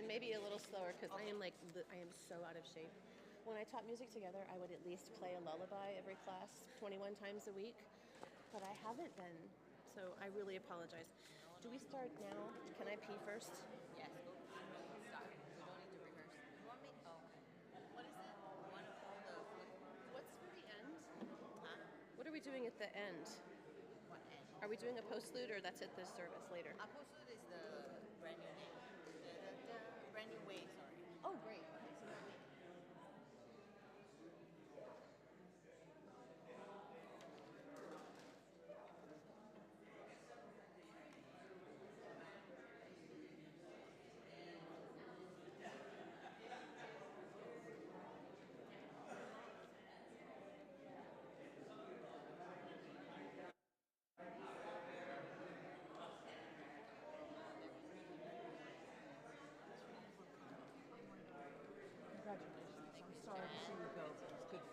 and maybe a little slower because I am so out of shape. When I taught music together, I would at least play a lullaby every class 21 times a week, but I haven't been, so I really apologize. Do we start now? Can I pee first? Yes, go start. We don't need to rehearse. You want me? Oh, what is it? One of all the. What's for the end? Huh? What are we doing at the end? What end? Are we doing a postlude or that's at this service later? A postlude is the brand new name. The brand new way, sorry. Oh, great. Okay, so Congratulations. I'm sorry to see you go, but it's good.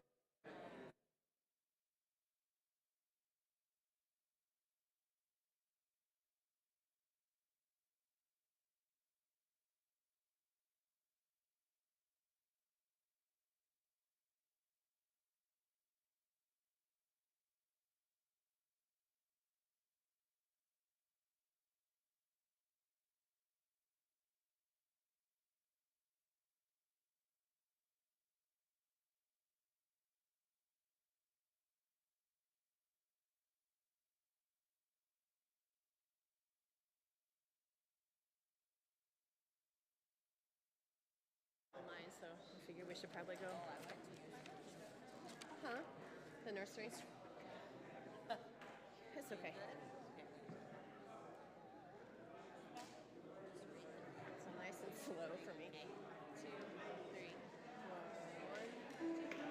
online, so I figure we should probably go. Oh, I like to use Huh? The nursery? It's okay. It's nice and slow for me. 2, 3. 1, 2.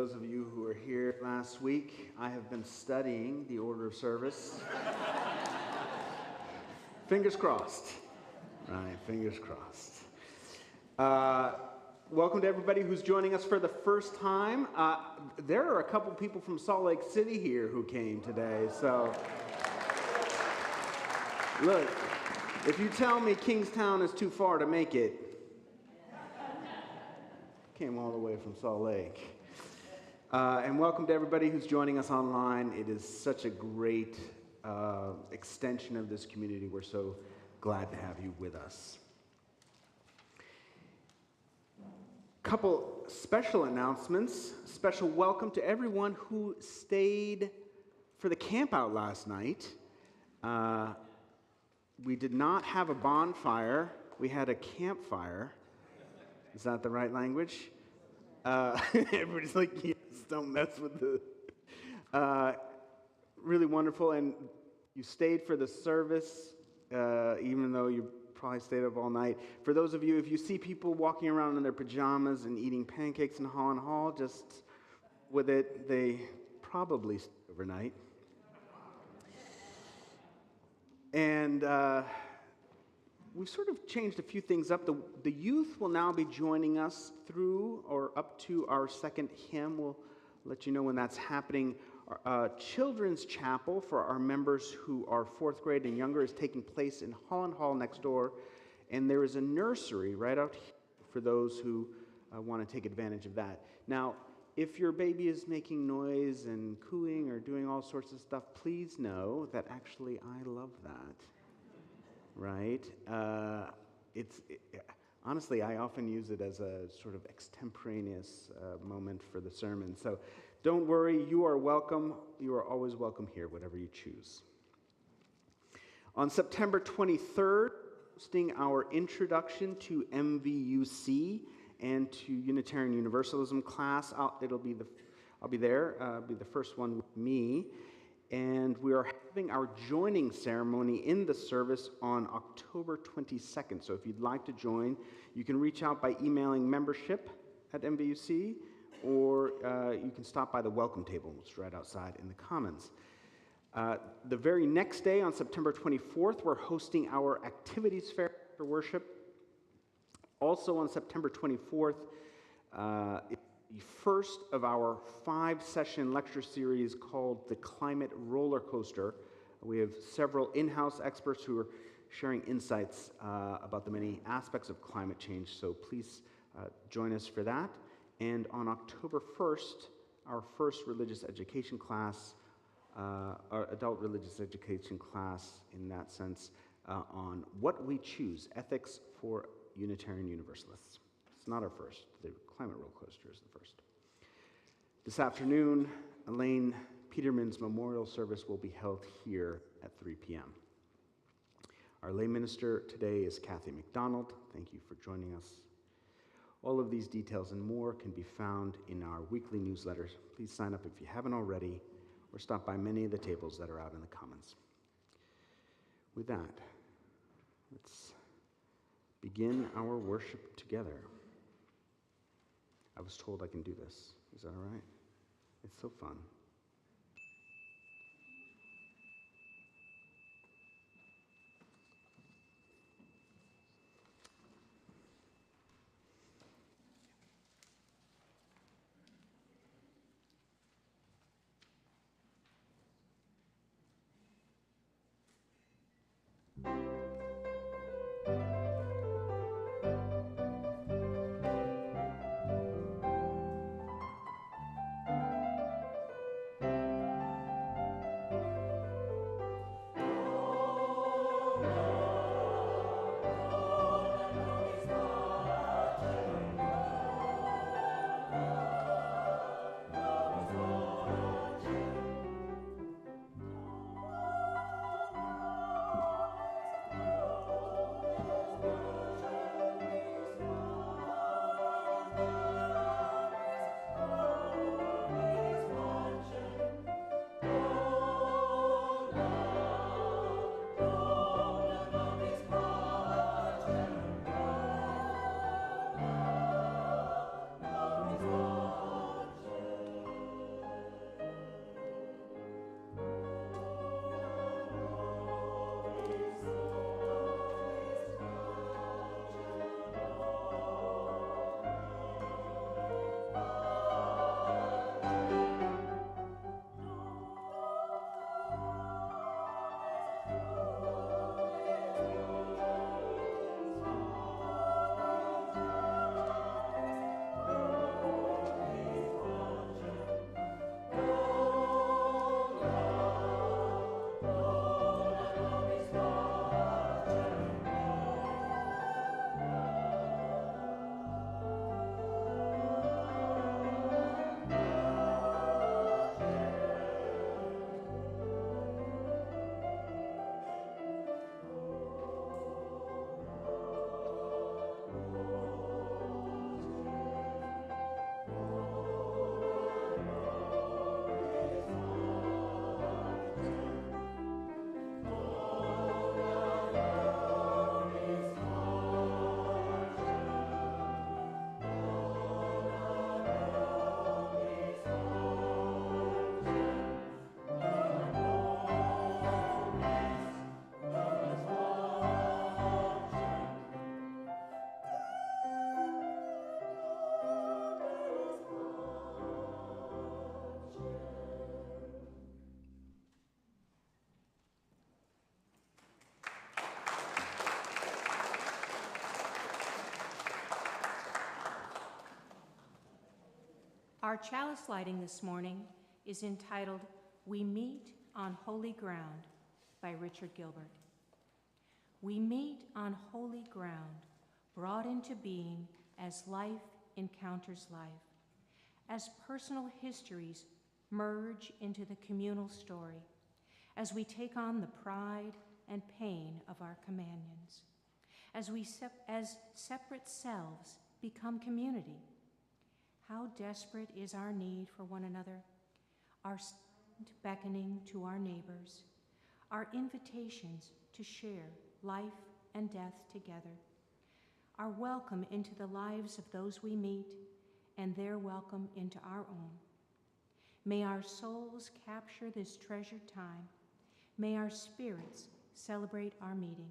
those of you who were here last week, I have been studying the order of service. Fingers crossed. Right, fingers crossed. Welcome to everybody who's joining us for the first time. There are a couple people from Salt Lake City here who came today, so look, if you tell me Kingstown is too far to make it, came all the way from Salt Lake. And welcome to everybody who's joining us online. It is such a great extension of this community. We're so glad to have you with us. Couple special announcements. Special welcome to everyone who stayed for the camp out last night. We did not have a bonfire. We had a campfire. Is that the right language? Everybody's like, yes, don't mess with the... really wonderful, and you stayed for the service, even though you probably stayed up all night. For those of you, if you see people walking around in their pajamas and eating pancakes in Holland Hall, just with it, they probably stayed overnight. And we've sort of changed a few things up. The youth will now be joining us through or up to our second hymn. We'll let you know when that's happening. Children's Chapel for our members who are fourth grade and younger is taking place in Holland Hall next door. And there is a nursery right out here for those who want to take advantage of that. Now, if your baby is making noise and cooing or doing all sorts of stuff, please know that actually I love that. Right? Honestly, I often use it as a sort of extemporaneous moment for the sermon. So don't worry, you are welcome. You are always welcome here, whatever you choose. On September 23rd, hosting our introduction to MVUC and to Unitarian Universalism class. I'll be there. Be the first one with me. And we are having our joining ceremony in the service on October 22nd. So if you'd like to join, you can reach out by emailing membership@MVUC, or you can stop by the welcome table, which is right outside in the Commons. The very next day, on September 24th, we're hosting our activities fair for worship. Also on September 24th, the first of our 5-session lecture series called The Climate Roller Coaster. We have several in-house experts who are sharing insights about the many aspects of climate change, so please join us for that. And on October 1st, our first religious education class, our adult religious education class in that sense, on what we choose, ethics for Unitarian Universalists. It's not our first. The climate roller coaster is the first. This afternoon, Elaine Peterman's memorial service will be held here at 3 p.m. Our lay minister today is Kathy McDonald. Thank you for joining us. All of these details and more can be found in our weekly newsletters. Please sign up if you haven't already, or stop by many of the tables that are out in the Commons. With that, let's begin our worship together. I was told I can do this. Is that all right? It's so fun. Our chalice lighting this morning is entitled We Meet on Holy Ground by Richard Gilbert. We meet on holy ground, brought into being as life encounters life, as personal histories merge into the communal story, as we take on the pride and pain of our companions, as separate selves become community. How desperate is our need for one another, our silent beckoning to our neighbors, our invitations to share life and death together, our welcome into the lives of those we meet, and their welcome into our own. May our souls capture this treasured time. May our spirits celebrate our meeting.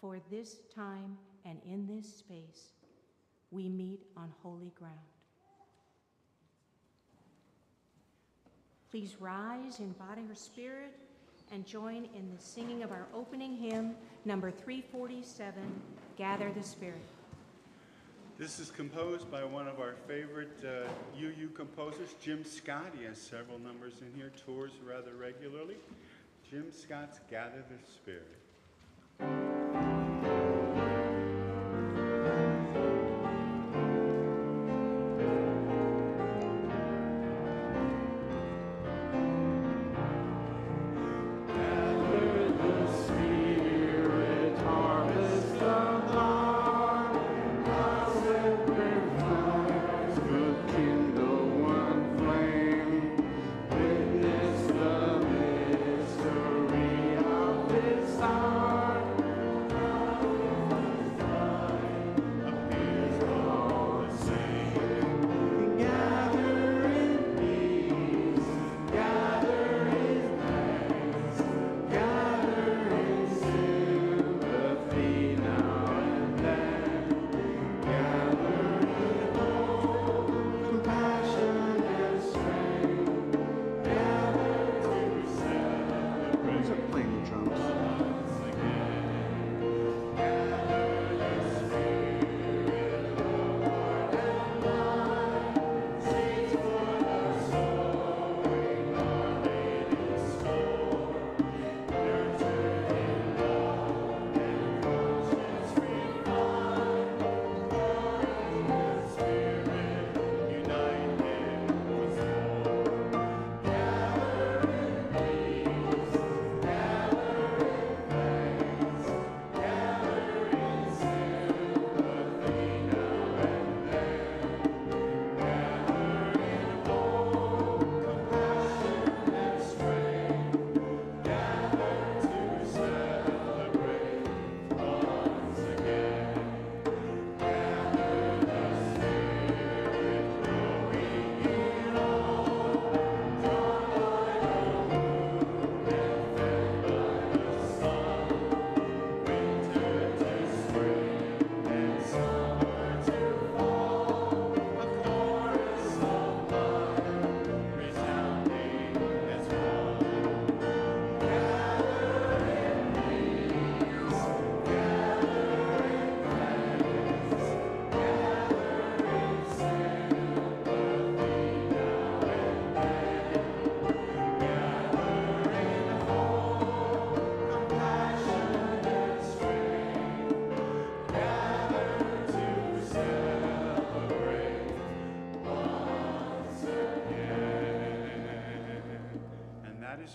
For this time and in this space, we meet on holy ground. Please rise in body or spirit and join in the singing of our opening hymn, number 347, Gather the Spirit. This is composed by one of our favorite UU composers, Jim Scott. He has several numbers in here, tours rather regularly. Jim Scott's Gather the Spirit.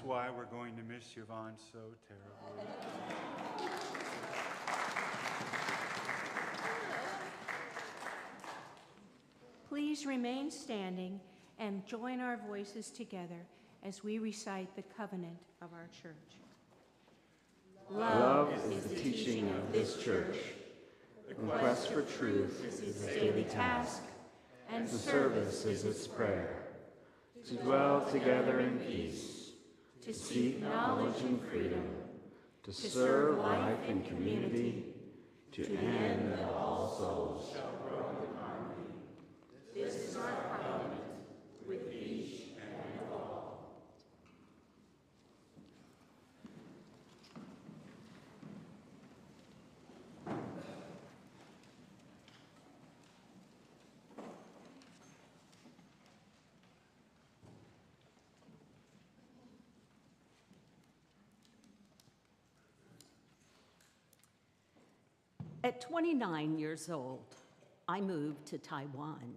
Why we're going to miss Yvonne so terribly. Please remain standing and join our voices together as we recite the covenant of our church. Love is the teaching of this church. The quest for truth is its daily task, and service is its prayer. To dwell together in peace, to seek knowledge and freedom, to serve life and community, to end that all souls shall grow in harmony. This is our covenant with each and all. At 29 years old, I moved to Taiwan,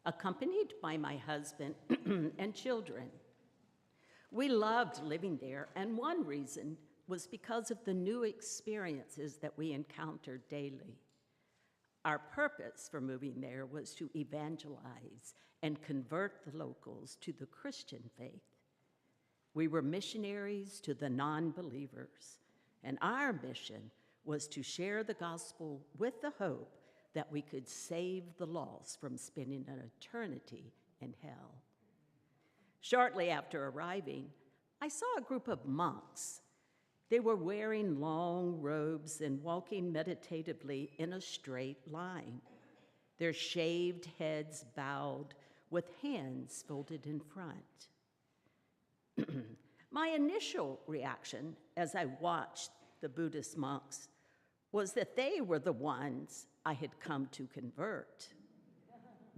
accompanied by my husband and children. We loved living there, and one reason was because of the new experiences that we encountered daily. Our purpose for moving there was to evangelize and convert the locals to the Christian faith. We were missionaries to the non-believers, and our mission was to share the gospel with the hope that we could save the lost from spending an eternity in hell. Shortly after arriving, I saw a group of monks. They were wearing long robes and walking meditatively in a straight line, their shaved heads bowed with hands folded in front. My initial reaction as I watched the Buddhist monks was that they were the ones I had come to convert,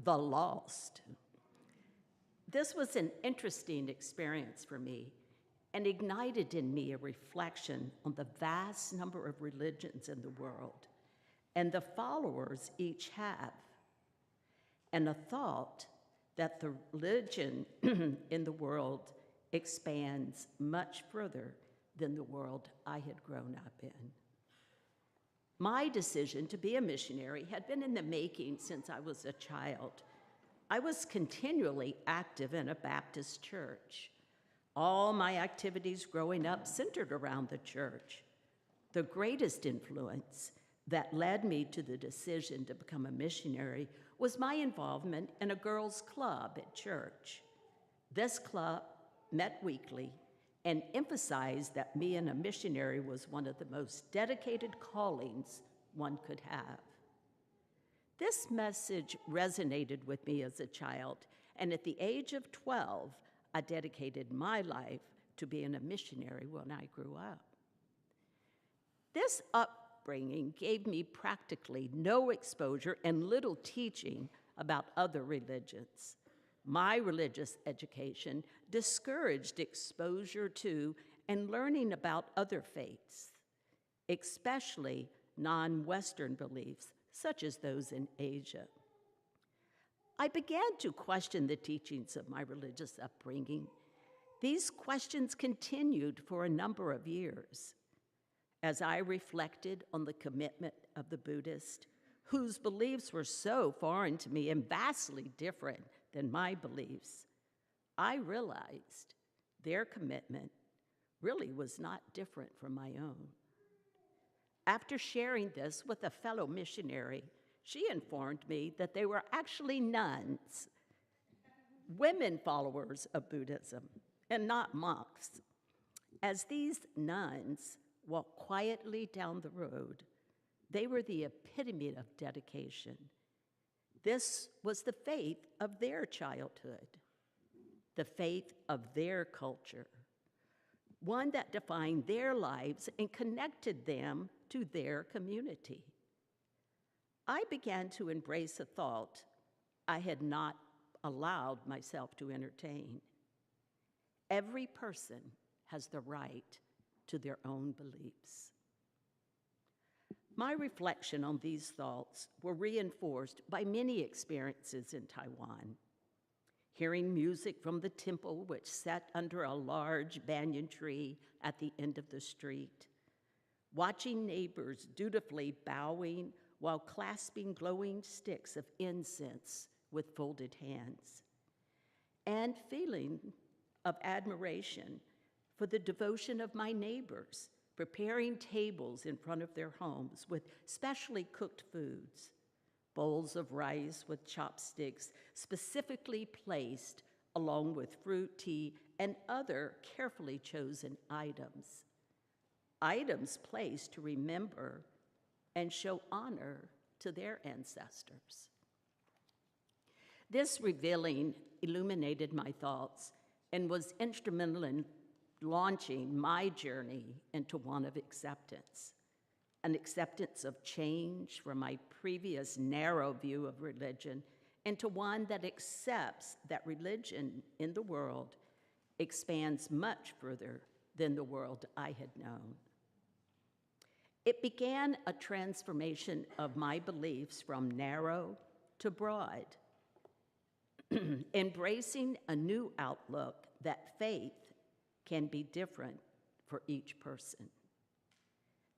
the lost. This was an interesting experience for me and ignited in me a reflection on the vast number of religions in the world and the followers each have, and a thought that the religion in the world expands much further than the world I had grown up in. My decision to be a missionary had been in the making since I was a child. I was continually active in a Baptist church. All my activities growing up centered around the church. The greatest influence that led me to the decision to become a missionary was my involvement in a girls' club at church. This club met weekly and emphasized that being a missionary was one of the most dedicated callings one could have. This message resonated with me as a child, and at the age of 12, I dedicated my life to being a missionary when I grew up. This upbringing gave me practically no exposure and little teaching about other religions. My religious education discouraged exposure to and learning about other faiths, especially non-Western beliefs, such as those in Asia. I began to question the teachings of my religious upbringing. These questions continued for a number of years. As I reflected on the commitment of the Buddhists, whose beliefs were so foreign to me and vastly different than my beliefs, I realized their commitment really was not different from my own. After sharing this with a fellow missionary, she informed me that they were actually nuns, women followers of Buddhism, and not monks. As these nuns walked quietly down the road, they were the epitome of dedication. This was the faith of their childhood, the faith of their culture, one that defined their lives and connected them to their community. I began to embrace a thought I had not allowed myself to entertain. Every person has the right to their own beliefs. My reflection on these thoughts were reinforced by many experiences in Taiwan. Hearing music from the temple, which sat under a large banyan tree at the end of the street, watching neighbors dutifully bowing while clasping glowing sticks of incense with folded hands, and feeling of admiration for the devotion of my neighbors, preparing tables in front of their homes with specially cooked foods, bowls of rice with chopsticks specifically placed along with fruit, tea, and other carefully chosen items. Items placed to remember and show honor to their ancestors. This revealing illuminated my thoughts and was instrumental in launching my journey into one of acceptance, an acceptance of change from my previous narrow view of religion into one that accepts that religion in the world expands much further than the world I had known. It began a transformation of my beliefs from narrow to broad, embracing a new outlook that faith can be different for each person.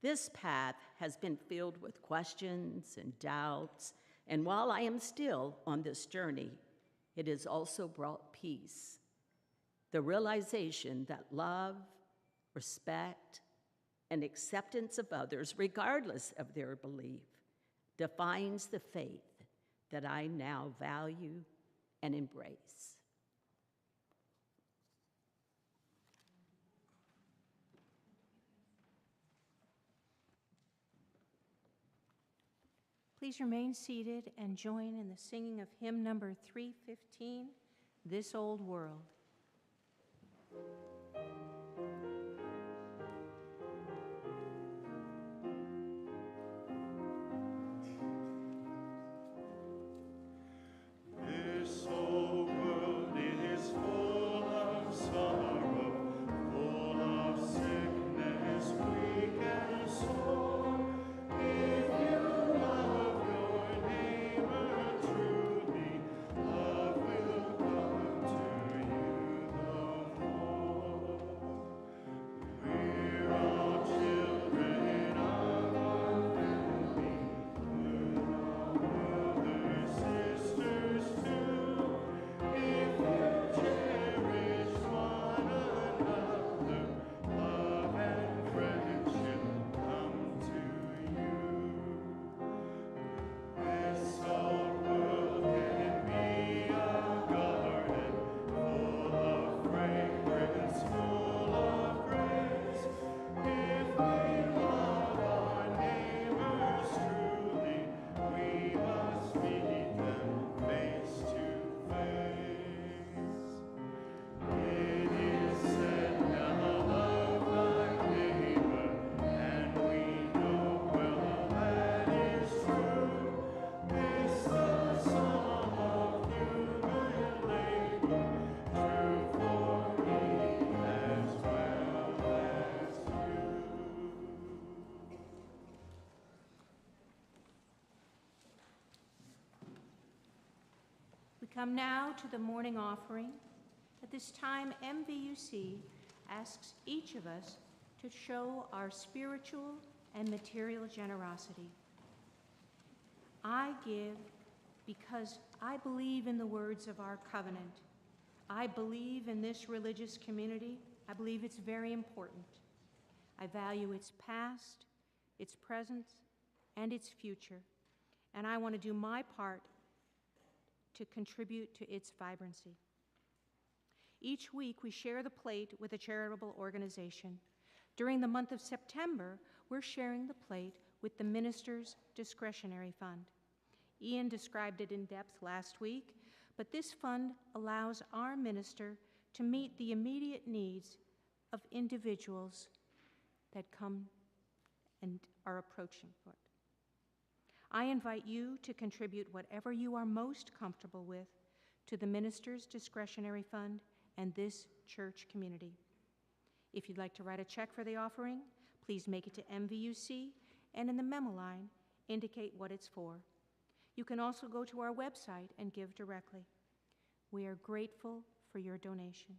This path has been filled with questions and doubts, and while I am still on this journey, it has also brought peace, the realization that love, respect, and acceptance of others, regardless of their belief, defines the faith that I now value and embrace. Please remain seated and join in the singing of hymn number 315, This Old World. This old world is full of sorrow, full of sickness, weak and sore. If you love your neighbor truly, love will come to you the more. We're all children of our family, we're all brothers, sisters too. If you cherish one another, love and friendship come to you. This old world can be a garden full of fragrance, full of grace. If we love our neighbors truly, we must meet them face to face. It is said, now love thy neighbor, and we know well that is true. This the sum of human labor, true for me as well as you. We come now to the morning offering. At this time, MVUC asks each of us to show our spiritual and material generosity. I give because I believe in the words of our covenant. I believe in this religious community. I believe it's very important. I value its past, its present, and its future, and I want to do my part to contribute to its vibrancy. Each week, we share the plate with a charitable organization. During the month of September, we're sharing the plate with the Minister's Discretionary Fund. Ian described it in depth last week, but this fund allows our minister to meet the immediate needs of individuals that come and are approaching for it. I invite you to contribute whatever you are most comfortable with to the Minister's Discretionary Fund and this church community. If you'd like to write a check for the offering, please make it to MVUC, and in the memo line, indicate what it's for. You can also go to our website and give directly. We are grateful for your donation.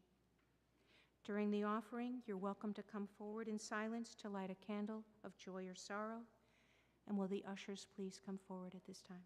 During the offering, you're welcome to come forward in silence to light a candle of joy or sorrow. And will the ushers please come forward at this time?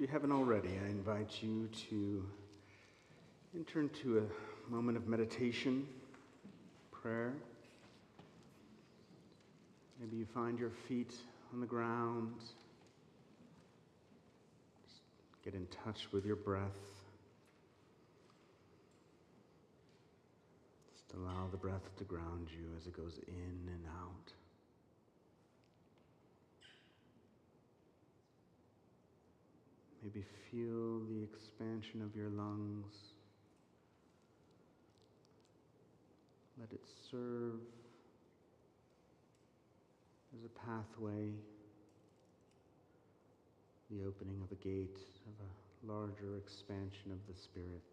you haven't already, I invite you to enter into a moment of meditation, prayer. Maybe you find your feet on the ground. Just get in touch with your breath. Just allow the breath to ground you as it goes in and out. Maybe feel the expansion of your lungs. Let it serve as a pathway, the opening of a gate of a larger expansion of the spirit.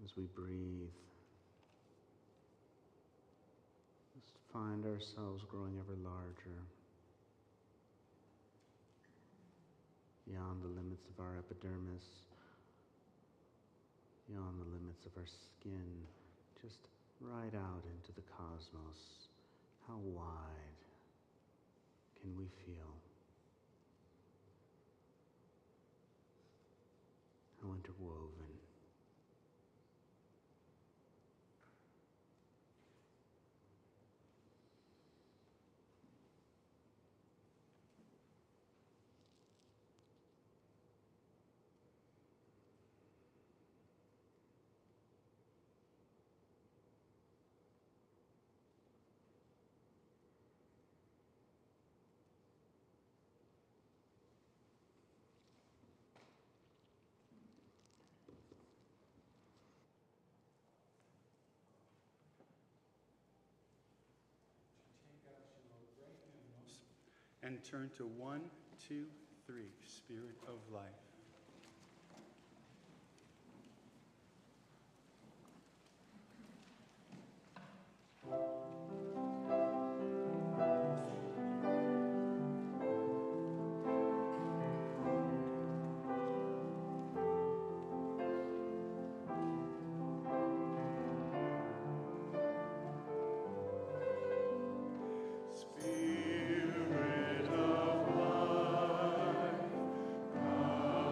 As we breathe, just find ourselves growing ever larger, beyond the limits of our epidermis, beyond the limits of our skin, just right out into the cosmos. How wide can we feel? How interwoven. And turn to 1, 2, 3, Spirit of Life. Spirit of life, come.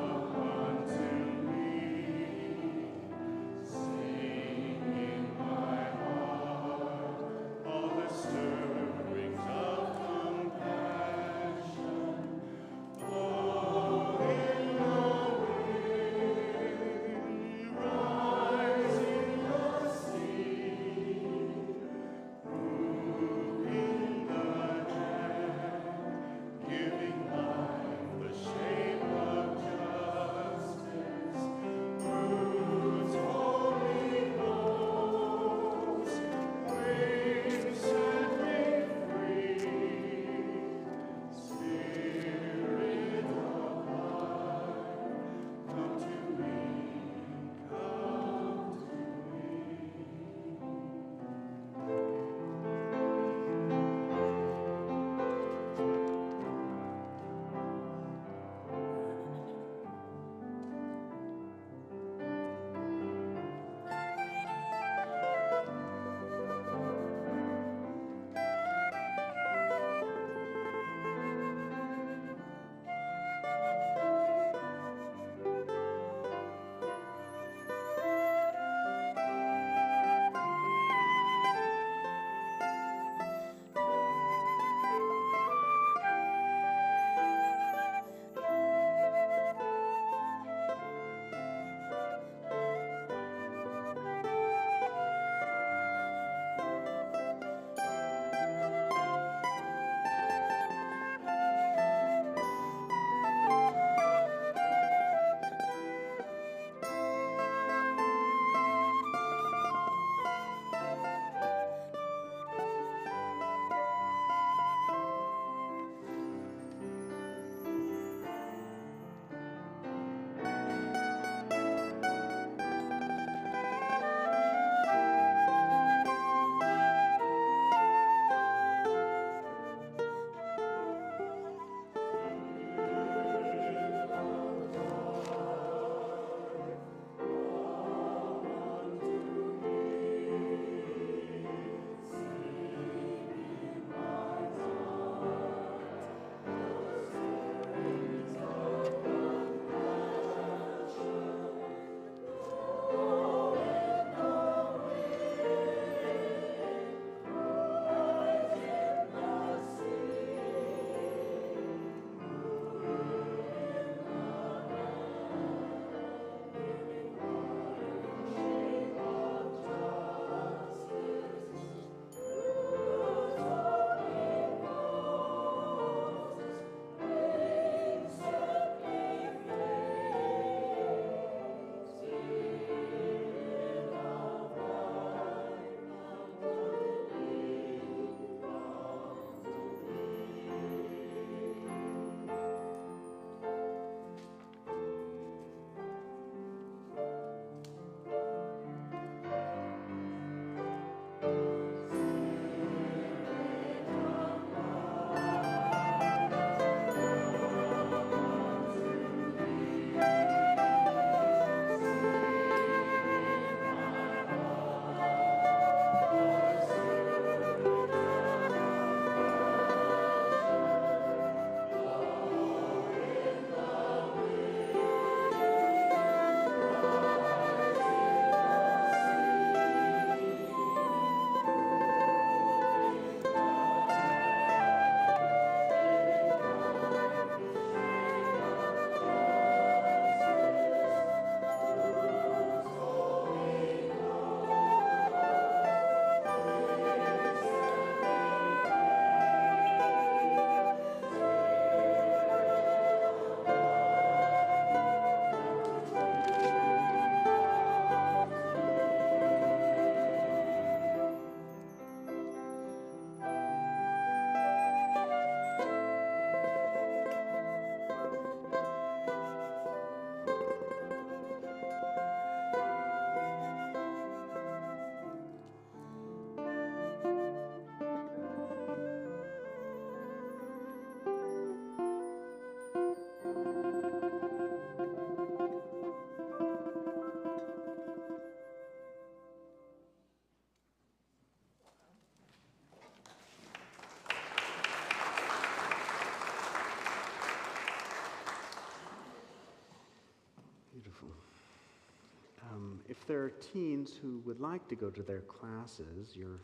if there are teens who would like to go to their classes, you're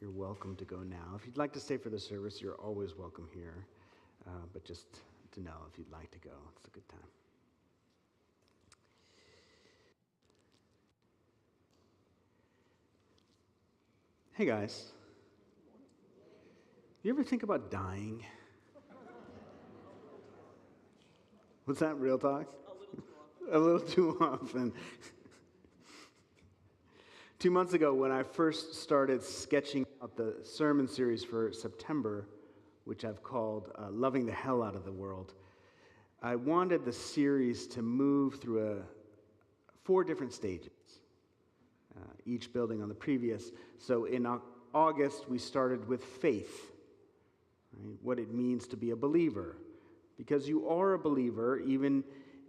welcome to go now. If you'd like to stay for the service, you're always welcome here. But just to know if you'd like to go, it's a good time. Hey guys, you ever think about dying? Was that real talk? A little too often. 2 months ago, when I first started sketching out the sermon series for September, which I've called Loving the Hell Out of the World, I wanted the series to move through 4 different stages, each building on the previous. So in August, we started with faith, right? What it means to be a believer. Because you are a believer, even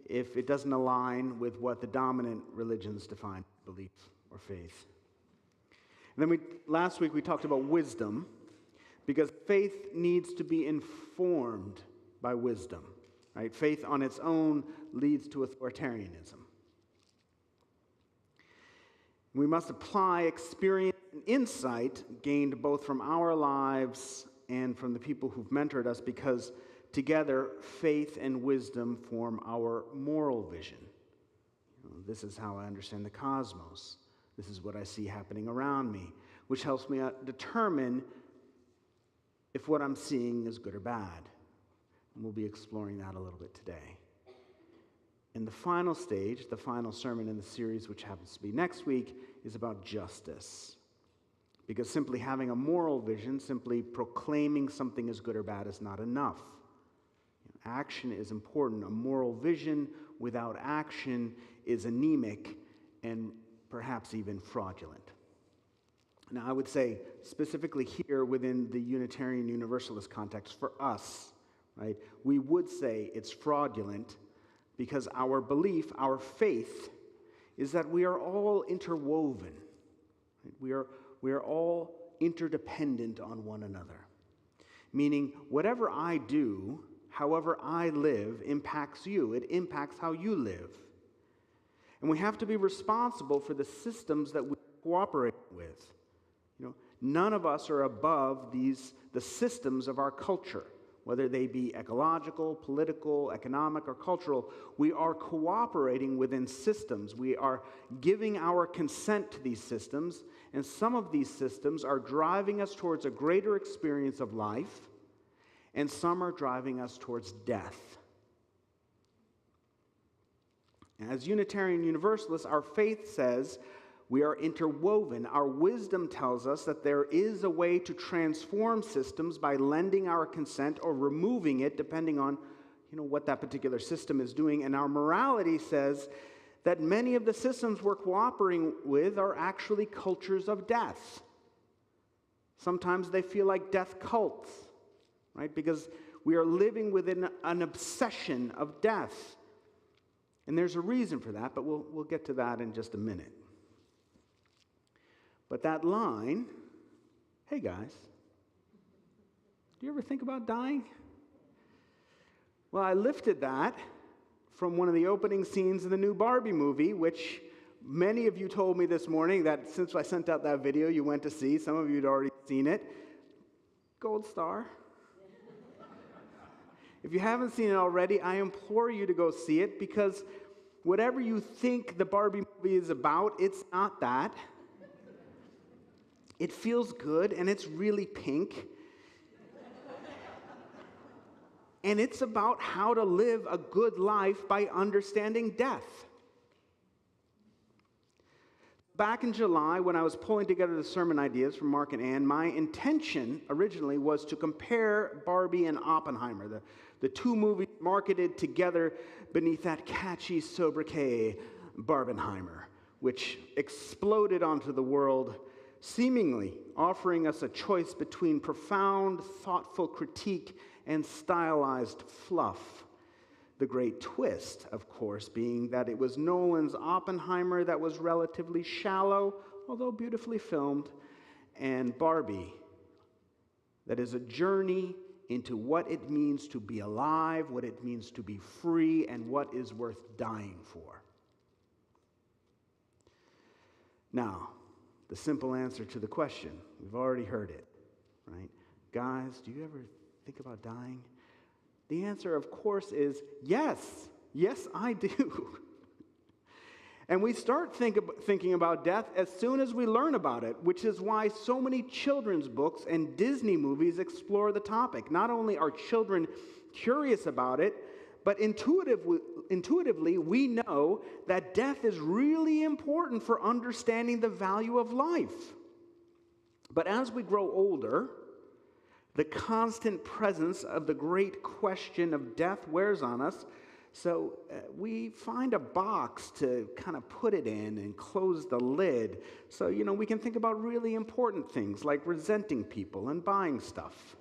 if it doesn't align with what the dominant religions define belief or faith. And then last week we talked about wisdom, because faith needs to be informed by wisdom, right? Faith on its own leads to authoritarianism. We must apply experience and insight gained both from our lives and from the people who've mentored us, because together, faith and wisdom form our moral vision. This is how I understand the cosmos. This is what I see happening around me, which helps me determine if what I'm seeing is good or bad. And we'll be exploring that a little bit today. And the final stage, the final sermon in the series, which happens to be next week, is about justice. Because simply having a moral vision, simply proclaiming something is good or bad, is not enough. Action is important. A moral vision without action is anemic and perhaps even fraudulent. Now, I would say specifically here within the Unitarian Universalist context for us, right, we would say it's fraudulent because our belief, our faith, is that we are all interwoven. Right? We are all interdependent on one another. Meaning, whatever I do, however I live, impacts you. It impacts how you live. And we have to be responsible for the systems that we cooperate with. None of us are above the systems of our culture, whether they be ecological, political, economic, or cultural. We are cooperating within systems. We are giving our consent to these systems, and some of these systems are driving us towards a greater experience of life, and some are driving us towards death. As Unitarian Universalists, our faith says we are interwoven. Our wisdom tells us that there is a way to transform systems by lending our consent or removing it, depending on what that particular system is doing. And our morality says that many of the systems we're cooperating with are actually cultures of death. Sometimes they feel like death cults, right? Because we are living within an obsession of death. And there's a reason for that, but we'll get to that in just a minute. But that line, hey guys, do you ever think about dying? Well, I lifted that from one of the opening scenes of the new Barbie movie, which many of you told me this morning that since I sent out that video you went to see, some of you had already seen it. Gold star. If you haven't seen it already, I implore you to go see it, because whatever you think the Barbie movie is about, it's not that. It feels good, and it's really pink. And it's about how to live a good life by understanding death. Back in July, when I was pulling together the sermon ideas from Mark and Ann, my intention originally was to compare Barbie and Oppenheimer, the two movies marketed together beneath that catchy sobriquet, Barbenheimer, which exploded onto the world, seemingly offering us a choice between profound, thoughtful critique and stylized fluff. The great twist, of course, being that it was Nolan's Oppenheimer that was relatively shallow, although beautifully filmed, and Barbie that is a journey into what it means to be alive, what it means to be free, and what is worth dying for. Now, the simple answer to the question, we've already heard it, right? Guys, do you ever think about dying? The answer, of course, is yes. Yes, I do. And we start thinking about death as soon as we learn about it, which is why so many children's books and Disney movies explore the topic. Not only are children curious about it, but intuitively we know that death is really important for understanding the value of life. But as we grow older, the constant presence of the great question of death wears on us. So we find a box to kind of put it in and close the lid. So, we can think about really important things like resenting people and buying stuff.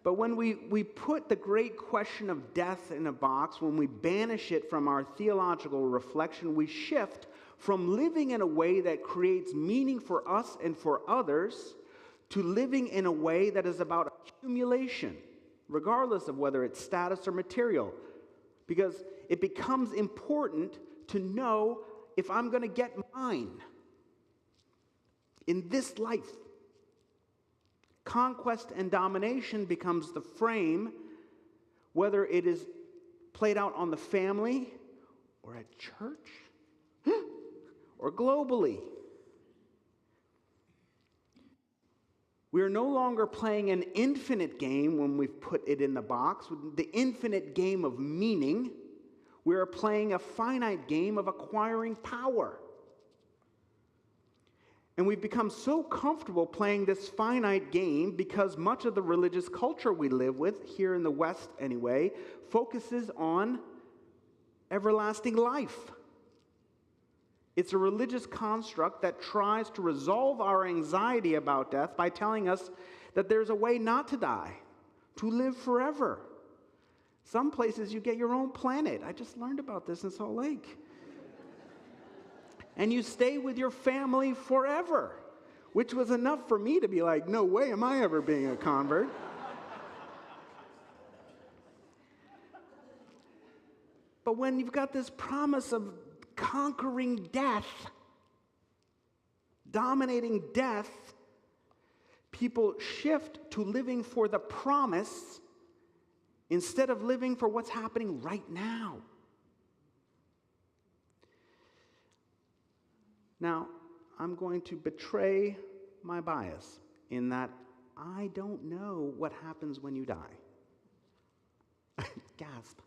But when we put the great question of death in a box, when we banish it from our theological reflection, we shift from living in a way that creates meaning for us and for others to living in a way that is about accumulation, regardless of whether it's status or material, because it becomes important to know if I'm going to get mine in this life. Conquest and domination becomes the frame, whether it is played out on the family or at church or globally. We are no longer playing an infinite game when we've put it in the box, the infinite game of meaning. We are playing a finite game of acquiring power. And we've become so comfortable playing this finite game because much of the religious culture we live with, here in the West anyway, focuses on everlasting life. It's a religious construct that tries to resolve our anxiety about death by telling us that there's a way not to die, to live forever. Some places you get your own planet. I just learned about this in Salt Lake. And you stay with your family forever, which was enough for me to be like, no way am I ever being a convert. But when you've got this promise of conquering death, dominating death, people shift to living for the promise instead of living for what's happening right now. Now, I'm going to betray my bias in that I don't know what happens when you die. Gasp.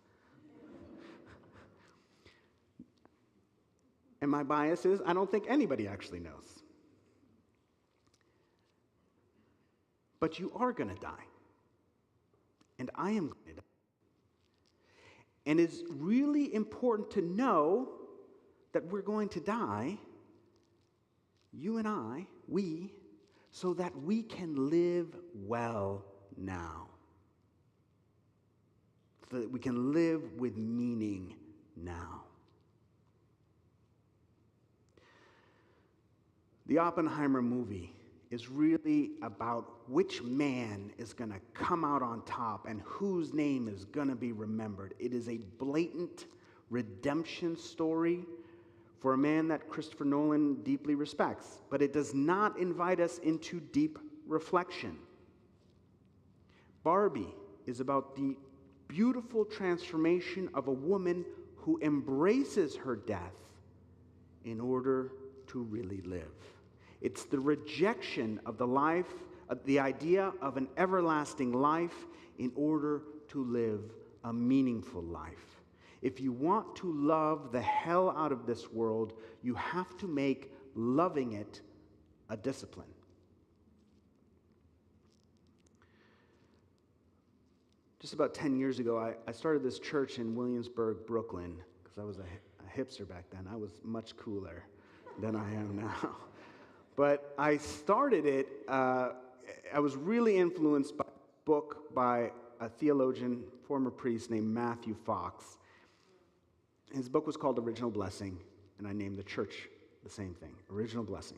And my bias is I don't think anybody actually knows. But you are going to die. And I am going to die. And it's really important to know that we're going to die, you and I, we, so that we can live well now. So that we can live with meaning now. The Oppenheimer movie is really about which man is going to come out on top and whose name is going to be remembered. It is a blatant redemption story for a man that Christopher Nolan deeply respects, but it does not invite us into deep reflection. Barbie is about the beautiful transformation of a woman who embraces her death in order to really live. It's the rejection of the life, the idea of an everlasting life in order to live a meaningful life. If you want to love the hell out of this world, you have to make loving it a discipline. Just about 10 years ago, I started this church in Williamsburg, Brooklyn, because I was a hipster back then. I was much cooler than I am now. But I started it, I was really influenced by a book by a theologian, former priest named Matthew Fox. His book was called Original Blessing, and I named the church the same thing, Original Blessing.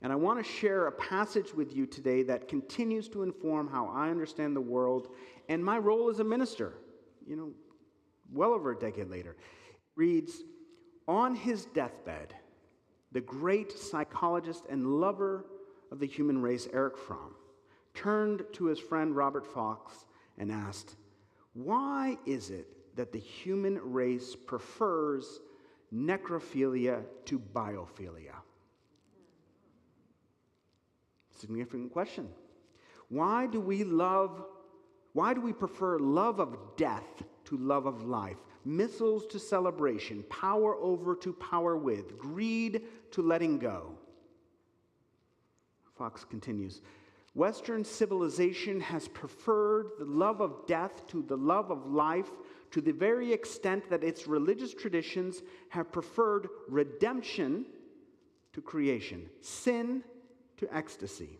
And I want to share a passage with you today that continues to inform how I understand the world and my role as a minister, well over a decade later. It reads, On his deathbed, the great psychologist and lover of the human race, Erich Fromm, turned to his friend Robert Fox and asked, "Why is it that the human race prefers necrophilia to biophilia?" Significant question. Why do we prefer love of death to love of life? Missiles to celebration, power over to power with, greed to letting go. Fox continues, Western civilization has preferred the love of death to the love of life to the very extent that its religious traditions have preferred redemption to creation, sin to ecstasy,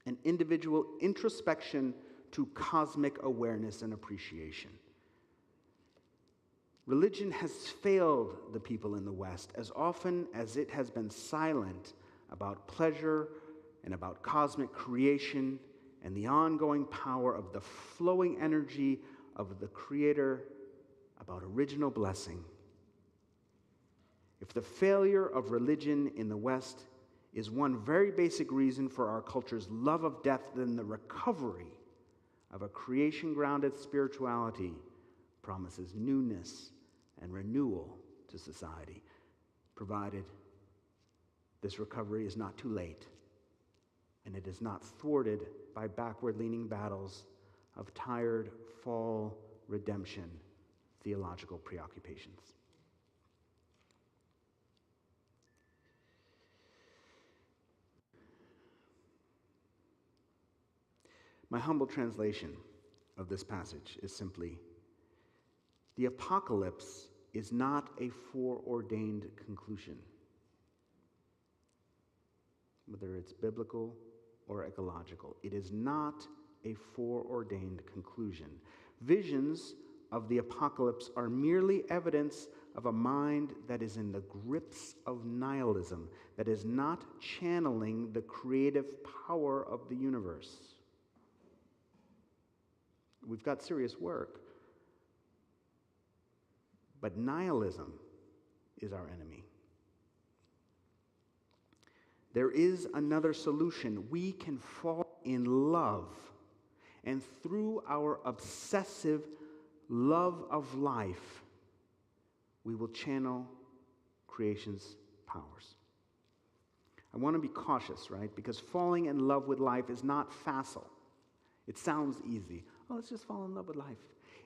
and individual introspection to cosmic awareness and appreciation. Religion has failed the people in the West as often as it has been silent about pleasure and about cosmic creation and the ongoing power of the flowing energy of the Creator, about original blessing. If the failure of religion in the West is one very basic reason for our culture's love of death, then the recovery of a creation-grounded spirituality promises newness and renewal to society, provided this recovery is not too late and it is not thwarted by backward-leaning battles of tired fall redemption theological preoccupations. My humble translation of this passage is simply, the apocalypse is not a foreordained conclusion, whether it's biblical or ecological. It is not a foreordained conclusion. Visions of the apocalypse are merely evidence of a mind that is in the grips of nihilism, that is not channeling the creative power of the universe. We've got serious work. But nihilism is our enemy. There is another solution. We can fall in love, and through our obsessive love of life, we will channel creation's powers. I want to be cautious, right? Because falling in love with life is not facile. It sounds easy. Oh, let's just fall in love with life.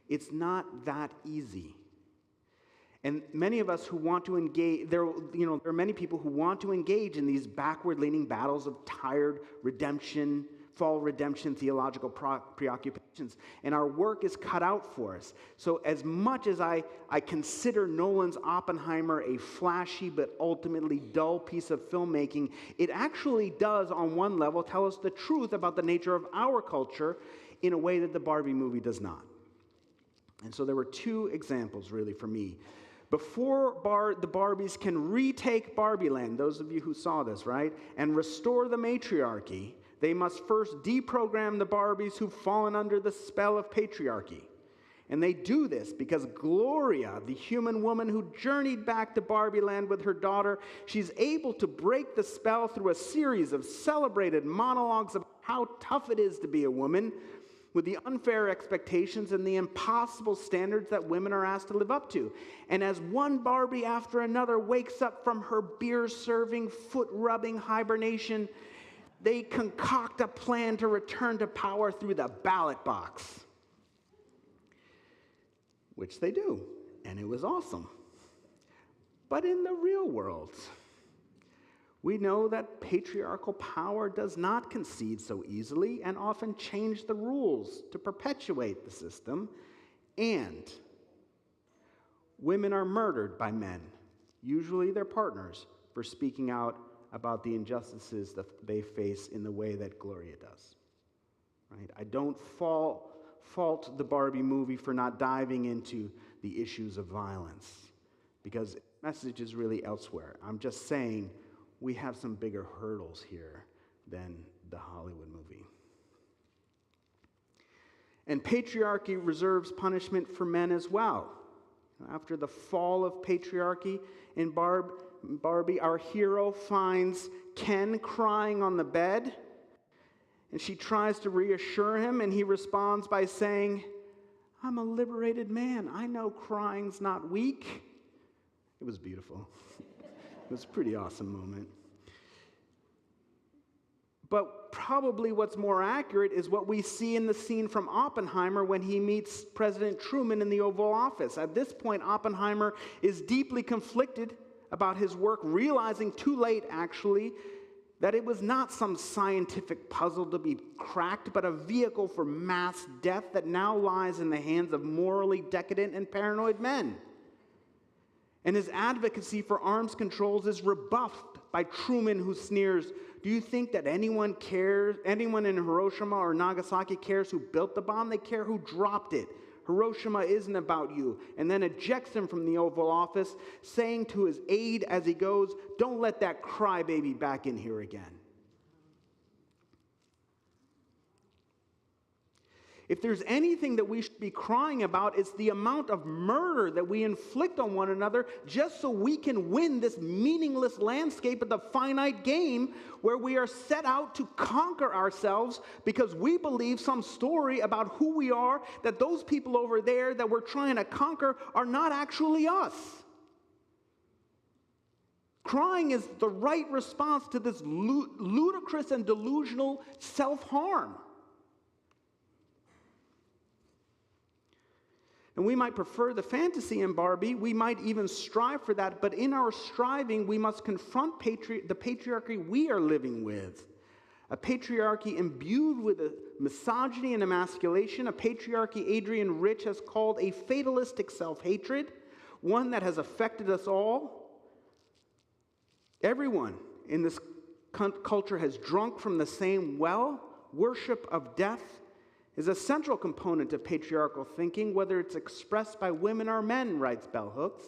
It's not that easy. And many of us who want to engage, there are many people who want to engage in these backward-leaning battles of tired redemption, fall redemption theological preoccupations. And our work is cut out for us. So as much as I consider Nolan's Oppenheimer a flashy but ultimately dull piece of filmmaking, it actually does, on one level, tell us the truth about the nature of our culture in a way that the Barbie movie does not. And so there were two examples, really, for me. Before the Barbies can retake Barbie Land, those of you who saw this, right, and restore the matriarchy, they must first deprogram the Barbies who've fallen under the spell of patriarchy. And they do this because Gloria, the human woman who journeyed back to Barbie Land with her daughter, she's able to break the spell through a series of celebrated monologues of how tough it is to be a woman, with the unfair expectations and the impossible standards that women are asked to live up to. And as one Barbie after another wakes up from her beer-serving, foot-rubbing hibernation, they concoct a plan to return to power through the ballot box. Which they do, and it was awesome. But in the real world, we know that patriarchal power does not concede so easily and often change the rules to perpetuate the system. And women are murdered by men, usually their partners, for speaking out about the injustices that they face in the way that Gloria does. Right? I don't fault the Barbie movie for not diving into the issues of violence, because the message is really elsewhere. I'm just saying, we have some bigger hurdles here than the Hollywood movie. And patriarchy reserves punishment for men as well, After the fall of patriarchy in Barbie, our hero finds Ken crying on the bed, and she tries to reassure him, and he responds by saying, "I'm a liberated man. I know crying's not weak." It was beautiful. It was a pretty awesome moment. But probably what's more accurate is what we see in the scene from Oppenheimer when he meets President Truman in the Oval Office. At this point, Oppenheimer is deeply conflicted about his work, realizing too late, actually, that it was not some scientific puzzle to be cracked, but a vehicle for mass death that now lies in the hands of morally decadent and paranoid men. And his advocacy for arms controls is rebuffed by Truman, who sneers, "Do you think that anyone in Hiroshima or Nagasaki cares who built the bomb? They care who dropped it. Hiroshima isn't about you." And then ejects him from the Oval Office, saying to his aide as he goes, "Don't let that crybaby back in here again." If there's anything that we should be crying about, it's the amount of murder that we inflict on one another just so we can win this meaningless landscape of the finite game where we are set out to conquer ourselves because we believe some story about who we are, that those people over there that we're trying to conquer are not actually us. Crying is the right response to this ludicrous and delusional self-harm. And we might prefer the fantasy in Barbie. We might even strive for that. But in our striving, we must confront the patriarchy we are living with. A patriarchy imbued with a misogyny and emasculation. A patriarchy Adrian Rich has called a fatalistic self-hatred. One that has affected us all. Everyone in this culture has drunk from the same well. Worship of death is a central component of patriarchal thinking, whether it's expressed by women or men, writes Bell Hooks.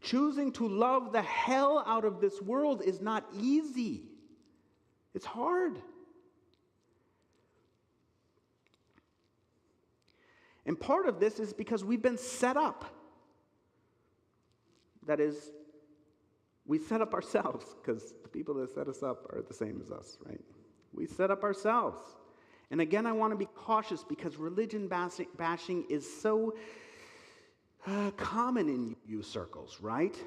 Choosing to love the hell out of this world is not easy. It's hard. And part of this is because we've been set up. That is, we set up ourselves, because the people that set us up are the same as us, right? We set up ourselves. And again, I want to be cautious because religion bashing is so common in you circles, right?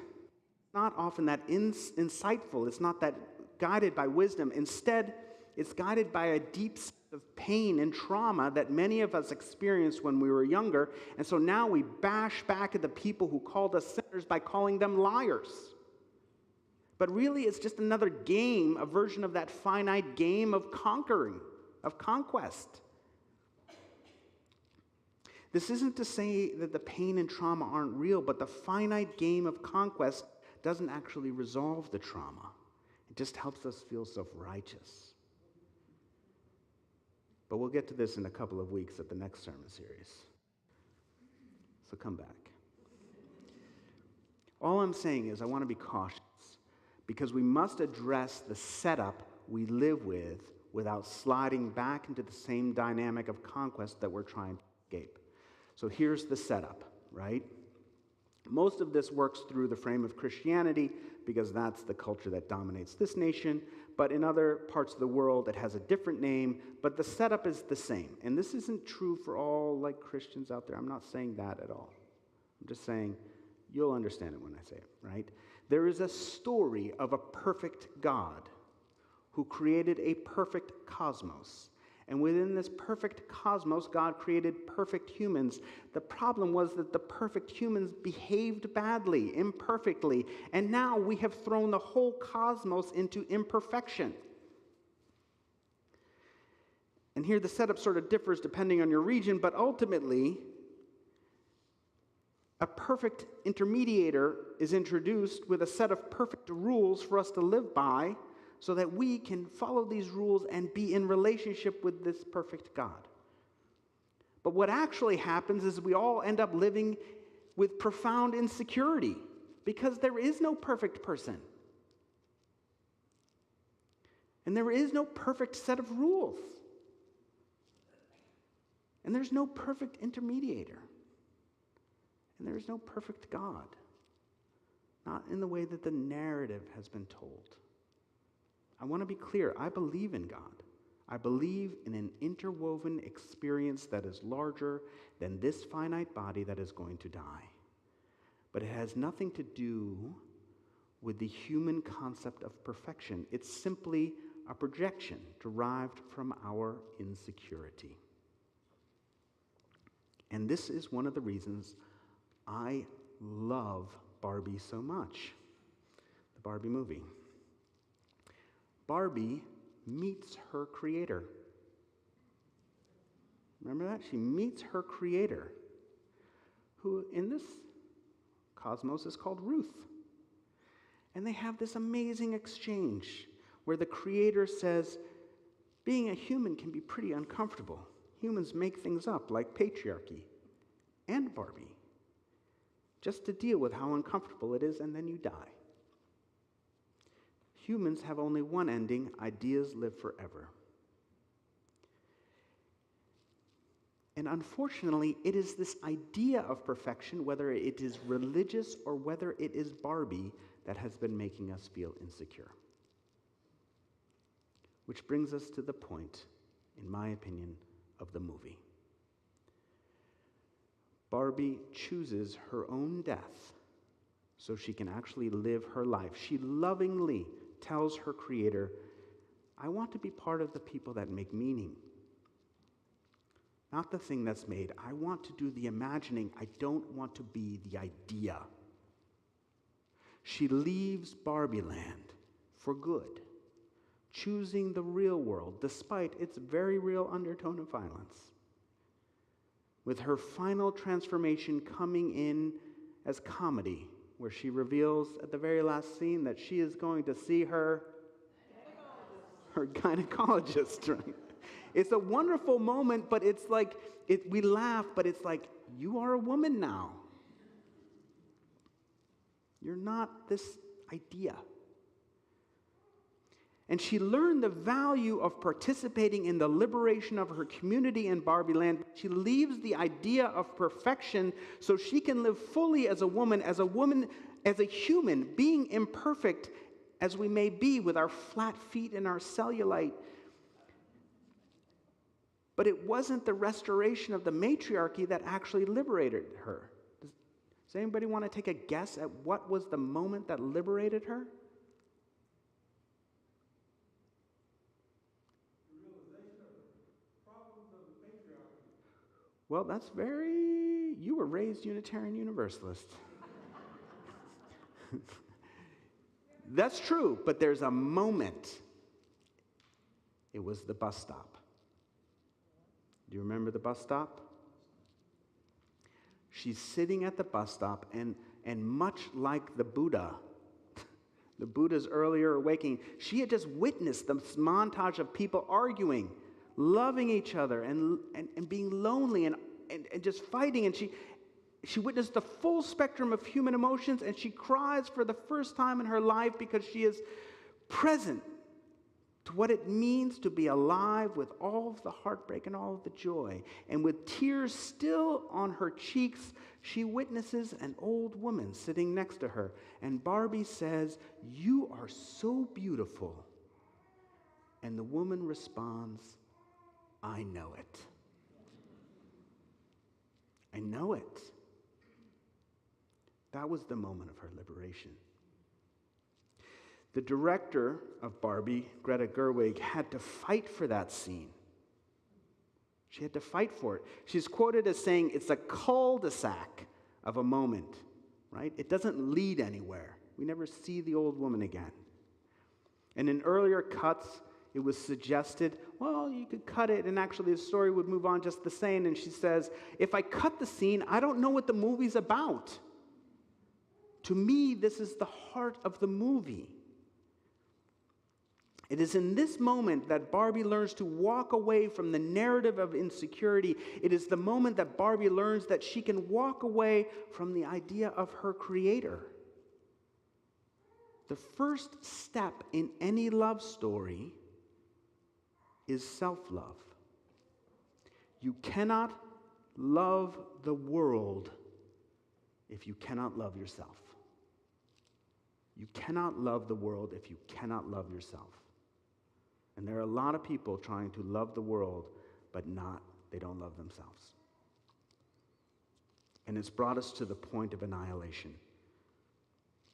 Not often that insightful. It's not that guided by wisdom. Instead, it's guided by a deep sense of pain and trauma that many of us experienced when we were younger. And so now we bash back at the people who called us sinners by calling them liars. But really, it's just another game, a version of that finite game of conquering, of conquest. This isn't to say that the pain and trauma aren't real, but the finite game of conquest doesn't actually resolve the trauma. It just helps us feel self-righteous. But we'll get to this in a couple of weeks at the next sermon series. So come back. All I'm saying is I want to be cautious because we must address the setup we live with without sliding back into the same dynamic of conquest that we're trying to escape. So here's the setup, right? Most of this works through the frame of Christianity because that's the culture that dominates this nation, but in other parts of the world it has a different name, but the setup is the same. And this isn't true for all Christians out there. I'm not saying that at all. I'm just saying you'll understand it when I say it, right? There is a story of a perfect God who created a perfect cosmos. And within this perfect cosmos, God created perfect humans. The problem was that the perfect humans behaved badly, imperfectly, and now we have thrown the whole cosmos into imperfection. And here the setup sort of differs depending on your region, but ultimately, a perfect intermediator is introduced with a set of perfect rules for us to live by, so that we can follow these rules and be in relationship with this perfect God. But what actually happens is we all end up living with profound insecurity because there is no perfect person. And there is no perfect set of rules. And there's no perfect intermediator. And there is no perfect God, not in the way that the narrative has been told. I want to be clear, I believe in God. I believe in an interwoven experience that is larger than this finite body that is going to die. But it has nothing to do with the human concept of perfection. It's simply a projection derived from our insecurity. And this is one of the reasons I love Barbie so much, the Barbie movie. Barbie meets her creator. Remember that? She meets her creator, who in this cosmos is called Ruth. And they have this amazing exchange where the creator says, being a human can be pretty uncomfortable. Humans make things up like patriarchy and Barbie, just to deal with how uncomfortable it is, and then you die. Humans have only one ending: ideas live forever. And unfortunately, it is this idea of perfection, whether it is religious or whether it is Barbie, that has been making us feel insecure. Which brings us to the point, in my opinion, of the movie. Barbie chooses her own death so she can actually live her life. She lovingly tells her creator, I want to be part of the people that make meaning, not the thing that's made. I want to do the imagining. I don't want to be the idea. She leaves Barbie land for good, choosing the real world despite its very real undertone of violence, with her final transformation coming in as comedy, where she reveals at the very last scene that she is going to see her gynecologist. Right? It's a wonderful moment, but it's like, we laugh, but it's like, you are a woman now. You're not this idea. And she learned the value of participating in the liberation of her community in Barbie Land. She leaves the idea of perfection so she can live fully as a woman, as a human, being imperfect as we may be with our flat feet and our cellulite. But it wasn't the restoration of the matriarchy that actually liberated her. Does anybody want to take a guess at what was the moment that liberated her? Well, you were raised Unitarian Universalist. That's true, but there's a moment. It was the bus stop. Do you remember the bus stop? She's sitting at the bus stop, and much like the Buddha's earlier awakening, she had just witnessed this montage of people arguing, loving each other, and being lonely and just fighting. And she witnessed the full spectrum of human emotions, and she cries for the first time in her life because she is present to what it means to be alive with all of the heartbreak and all of the joy. And with tears still on her cheeks, she witnesses an old woman sitting next to her. And Barbie says, "You are so beautiful." And the woman responds, "I know it. I know it." That was the moment of her liberation. The director of Barbie, Greta Gerwig, had to fight for that scene. She had to fight for it. She's quoted as saying, it's a cul-de-sac of a moment, right? It doesn't lead anywhere. We never see the old woman again. And in earlier cuts, it was suggested, well, you could cut it, and actually the story would move on just the same. And she says, if I cut the scene, I don't know what the movie's about. To me, this is the heart of the movie. It is in this moment that Barbie learns to walk away from the narrative of insecurity. It is the moment that Barbie learns that she can walk away from the idea of her creator. The first step in any love story is self-love. You cannot love the world if you cannot love yourself. You cannot love the world if you cannot love yourself. And there are a lot of people trying to love the world, but they don't love themselves. And it's brought us to the point of annihilation.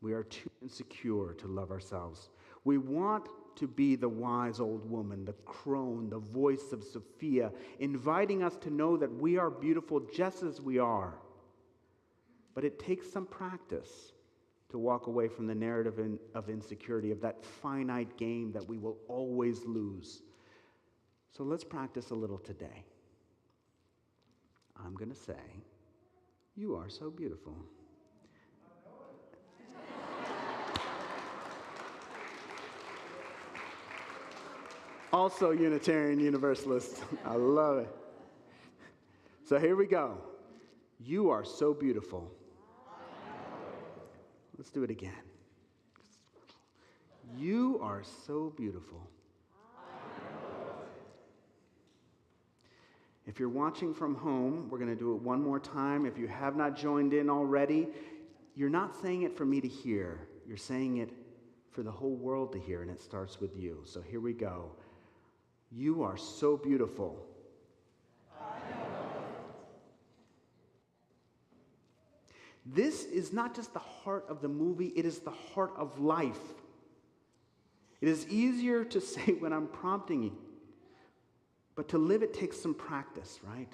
We are too insecure to love ourselves. We want to be the wise old woman, the crone, the voice of Sophia, inviting us to know that we are beautiful just as we are. But it takes some practice to walk away from the narrative of insecurity, of that finite game that we will always lose. So let's practice a little today. I'm going to say, "You are so beautiful." Also Unitarian Universalist. I love it. So here we go. You are so beautiful. Let's do it again. You are so beautiful. If you're watching from home, we're going to do it one more time. If you have not joined in already, you're not saying it for me to hear. You're saying it for the whole world to hear, and it starts with you. So here we go. You are so beautiful. This is not just the heart of the movie, it is the heart of life. It is easier to say when I'm prompting you, but to live it takes some practice, right?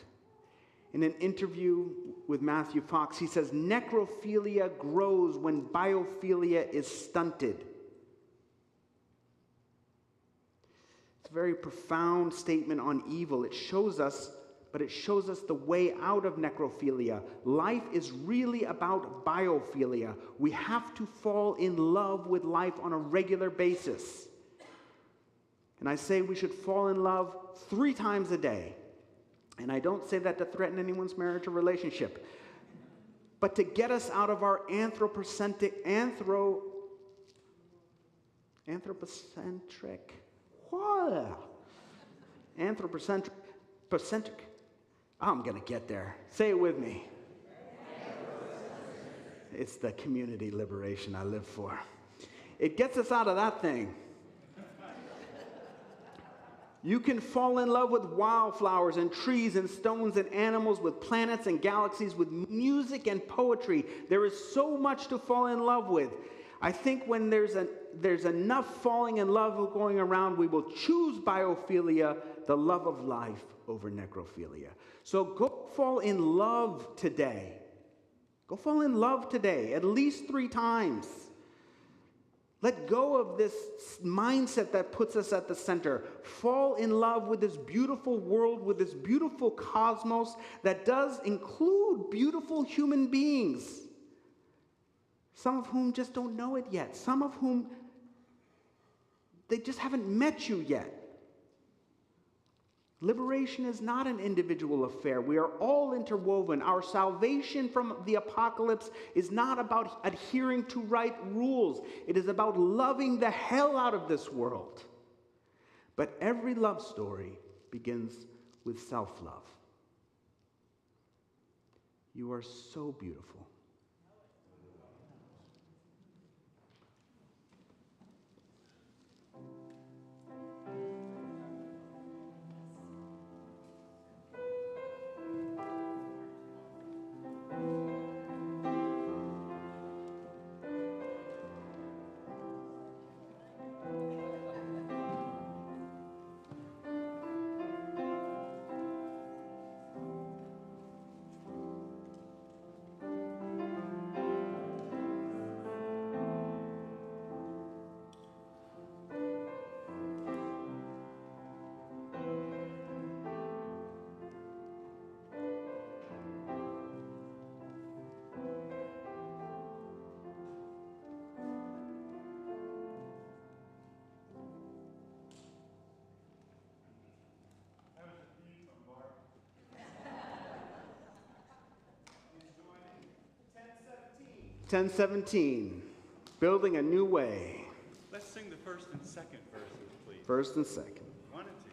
In an interview with Matthew Fox, he says, necrophilia grows when biophilia is stunted. It's a very profound statement on evil. It shows us the way out of necrophilia. Life is really about biophilia. We have to fall in love with life on a regular basis. And I say we should fall in love 3 times a day. And I don't say that to threaten anyone's marriage or relationship, but to get us out of our anthropocentric, I'm going to get there. Say it with me. It's the community liberation I live for. It gets us out of that thing. You can fall in love with wildflowers and trees and stones and animals, with planets and galaxies, with music and poetry. There is so much to fall in love with. I think when there's enough falling in love going around, we will choose biophilia, the love of life, over necrophilia. So go fall in love today. Go fall in love today, at least 3 times. Let go of this mindset that puts us at the center. Fall in love with this beautiful world, with this beautiful cosmos that does include beautiful human beings. Some of whom just don't know it yet. Some of whom they just haven't met you yet. Liberation is not an individual affair. We are all interwoven. Our salvation from the apocalypse is not about adhering to right rules. It is about loving the hell out of this world. But every love story begins with self-love. You are so beautiful. That was a theme from Mark. 10:17. Building a new way. Let's sing the first and second verses, please. First and second. 1 and 2.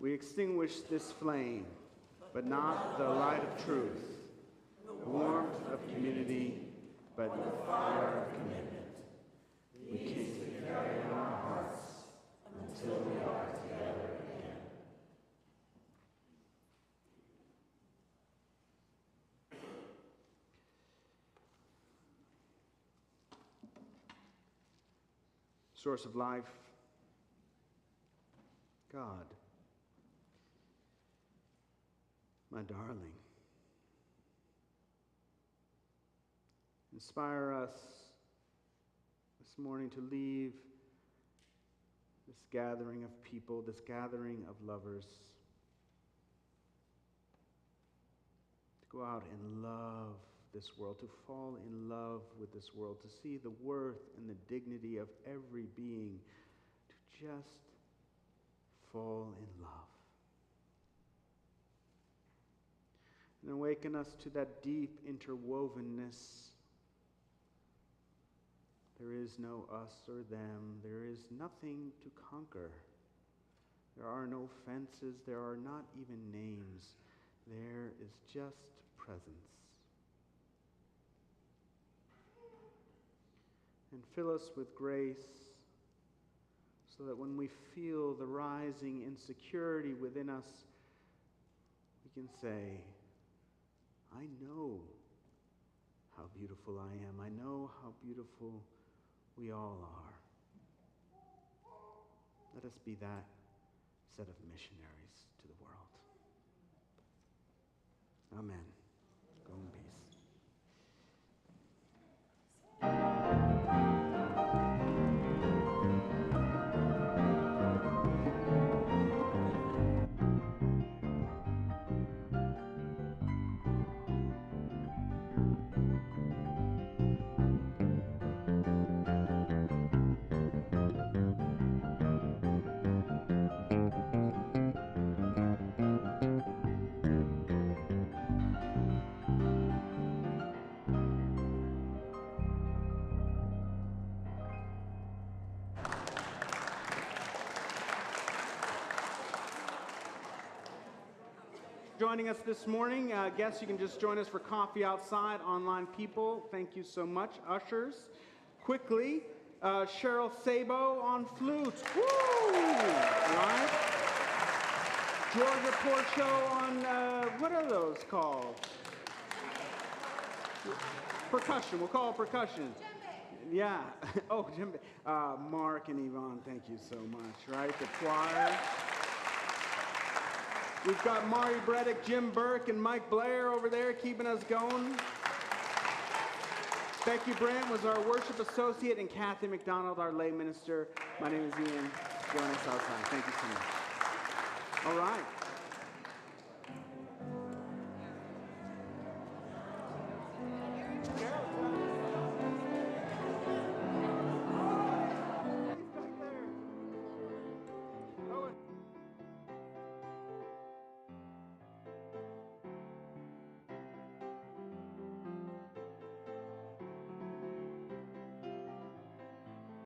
We extinguish this flame, but not the light of truth, the warmth of community, but the fire of commitment. We keep together in our hearts until we are together again. Source of life, God, my darling, inspire us this morning to leave this gathering of people, this gathering of lovers, to go out and love this world, to fall in love with this world, to see the worth and the dignity of every being, to just fall in love. And awaken us to that deep interwovenness. There is no us or them. There is nothing to conquer. There are no fences. There are not even names. There is just presence. And fill us with grace so that when we feel the rising insecurity within us, we can say, I know how beautiful I am. I know how beautiful we all are. Let us be that set of missionaries to the world. Amen. Go in peace. Joining us this morning. Guests, you can just join us for coffee outside. Online people, thank you so much. Ushers, quickly, Cheryl Sabo on flute. Woo! Right? Georgia Porcho on, what are those called? Percussion. We'll call it percussion. Yeah. Oh, djembe. Mark and Yvonne, thank you so much. Right? The choir. We've got Mari Breddick, Jim Burke, and Mike Blair over there keeping us going. Becky Brandt was our worship associate, and Kathy McDonald, our lay minister. My name is Ian. Join us outside. Thank you so much. All right.